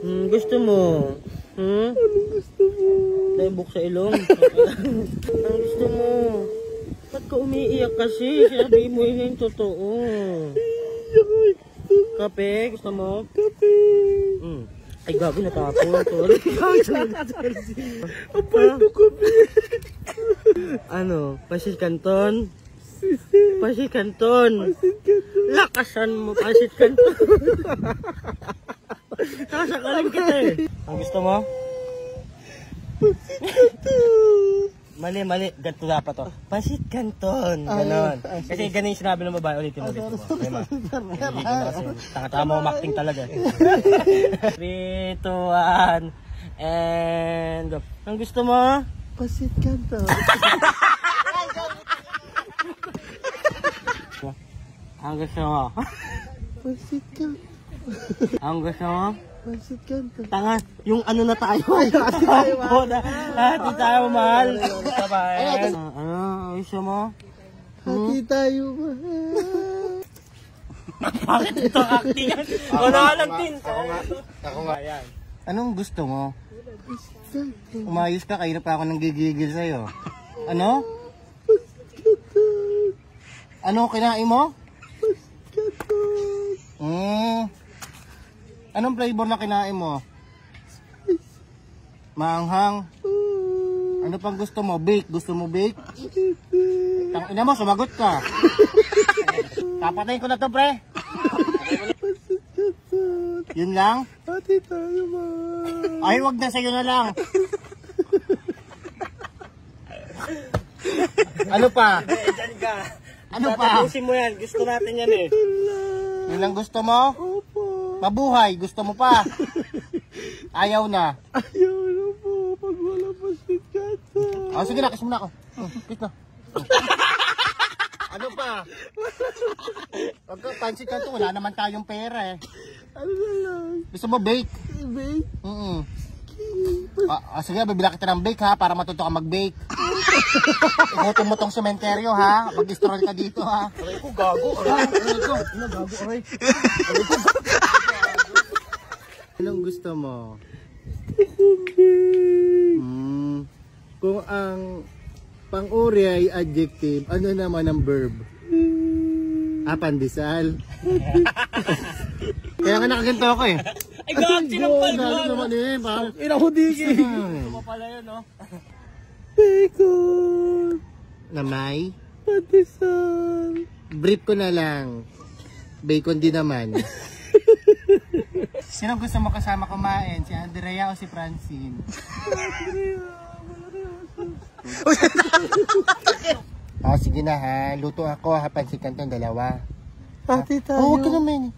Gusto mo? Anong gusto mo? Naibok sa ilong. Ang gusto mo? Ba't ka umiiyak kasi? Sabi mo yun yung totoo. Kape? Gusto mo? Kape. Ay, gago natapon. Sorry. Ang pahit ng kape. Ano? Pasit Canton? Pasit Canton. Lakasan mo, Pasit Canton. Nakasakaling kita eh. Ang gusto mo? Pasit Canton. Mali. Ganito dapat to. Pasit Canton. Ganon. Kasi ganun yung sinabi ng babae. Ulitin mo. Tanga-tanga mo umakting talaga. 3, 2, 1, and go. Ang gusto mo? Pasit Canton. Ang gusto mo? Pasit Canton. Ang gusto mo? Pasit Canton. Tanga, yung ano na tayo. Hati tayo, mahal. Ano gusto mo? Hati tayo, mahal. Bakit ito acting yan? Wala lang din. Ako nga. Anong gusto mo? Pasit Umayos ka, kayo na pa ako nang gigigil sa'yo. Ano? Canton. Ano kinain mo? Canton. Anong flavor na kinain mo? Maanghang. Ano pang gusto mo? Bake? Gusto mo bake? Tangina mo, sumagot ka. Papatayin ko na to, pre. Yun lang? Hati tayo, mahal. Ay, wag na, sa'yo na lang. Ano pa? Diyan ka. Ano pa? Tapusin mo yan. Gusto natin yan eh. Yun lang gusto mo? Opo. Mabuhay, gusto mo pa? Ayaw na. Ayaw na po pag wala Pasit Canton. Oh, sige na, kiss mo na ako. Kiss na. Ano pa? Wag ka, Pasit Canton, wala naman tayong pera eh. Ano na lang? Gusto mo bake? Bake? Sige, bibila kita ng bake ha, para matuto ka mag-bake. Ikutin mo tong sementeryo ha, mag-stroll ka dito ha. Aray ko, gago. Gago, aray. Anong gusto mo? Kung ang pang-uri ay adjective, ano naman ang verb? Pandesal. Kaya nga nakaganto ako eh. Ay, gago, sinampal mo. Gago naman eh. Inahudigi. Ito pala yun, no? Bacon. Na may? Pandesal. Brief ko na lang. Bacon din naman. Sino gusto mo kasama kumain? Si Andrea o si Francine? Sige na ha. Luto ako ha. Pasit Canton, dalawa. Hati tayo. Huwag ka naman.